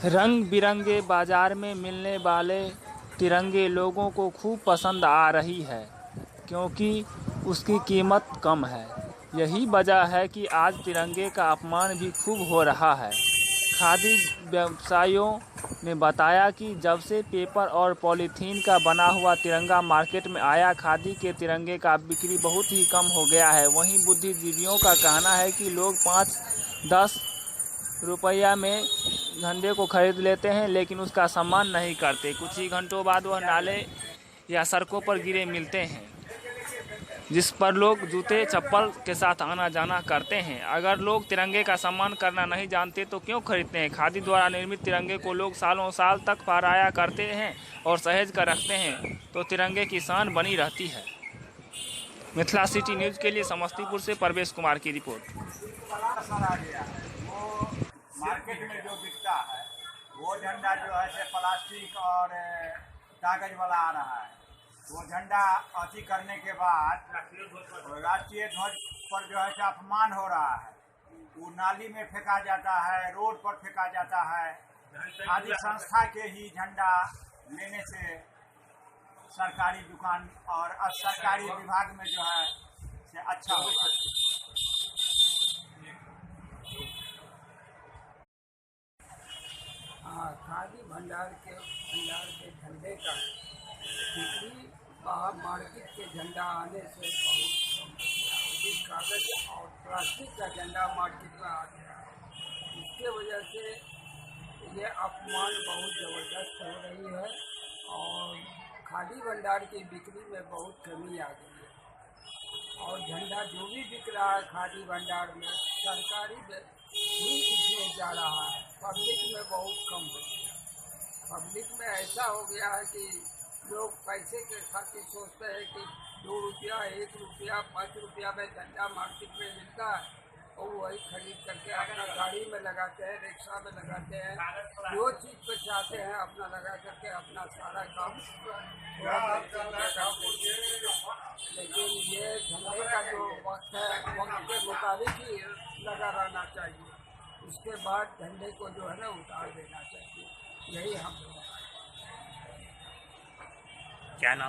रंग बिरंगे बाजार में मिलने वाले तिरंगे लोगों को खूब पसंद आ रही है क्योंकि उसकी कीमत कम है। यही वजह है कि आज तिरंगे का अपमान भी खूब हो रहा है। खादी व्यवसायियों ने बताया कि जब से पेपर और पॉलीथीन का बना हुआ तिरंगा मार्केट में आया, खादी के तिरंगे का बिक्री बहुत ही कम हो गया है। वहीं बुद्धिजीवियों का कहना है कि लोग 5-10 रुपया में झंडे को खरीद लेते हैं लेकिन उसका सम्मान नहीं करते। कुछ ही घंटों बाद वह नाले या सड़कों पर गिरे मिलते हैं, जिस पर लोग जूते चप्पल के साथ आना जाना करते हैं। अगर लोग तिरंगे का सम्मान करना नहीं जानते तो क्यों खरीदते हैं? खादी द्वारा निर्मित तिरंगे को लोग सालों साल तक फहराया करते हैं और सहेज कर रखते हैं तो तिरंगे की शान बनी रहती है। मिथिला सिटी न्यूज़ के लिए समस्तीपुर से परवेश कुमार की रिपोर्ट। मार्केट में जो बिकता है वो झंडा जो है से प्लास्टिक और कागज वाला आ रहा है। वो झंडा अति करने के बाद राष्ट्रीय ध्वज पर जो है से अपमान हो रहा है। वो नाली में फेंका जाता है, रोड पर फेंका जाता है। आदि संस्था के ही झंडा लेने से सरकारी दुकान और सरकारी विभाग में जो है से अच्छा होता है। खादी भंडार के झंडे का बिक्री बाहर मार्केट के झंडा आने से बहुत कागज और प्लास्टिक का झंडा मार्केट में आ गया। इसके वजह से ये अपमान बहुत ज़बरदस्त हो रही है और खादी भंडार की बिक्री में बहुत कमी आ गई है। और झंडा जो भी बिक रहा है खादी भंडार में सरकारी ही इसमें जा रहा है, पब्लिक में बहुत कम हो गया। पब्लिक में ऐसा हो गया है कि लोग पैसे के खातिर सोचते हैं कि 2 रुपया, 1 रुपया, 5 रुपया में झंडा मार्केट में मिलता है और वही खरीद करके अपना गाड़ी में लगाते हैं, रिक्शा में लगाते हैं, जो चीज़ पर चाहते हैं अपना लगा करके अपना सारा काम लेकिन ये झंडे का जो वक्त है वक्त के मुताबिक ही लगा रहना चाहिए। उसके बाद झंडे को जो है ना उतार देना चाहिए। यही हम लोग क्या नाम?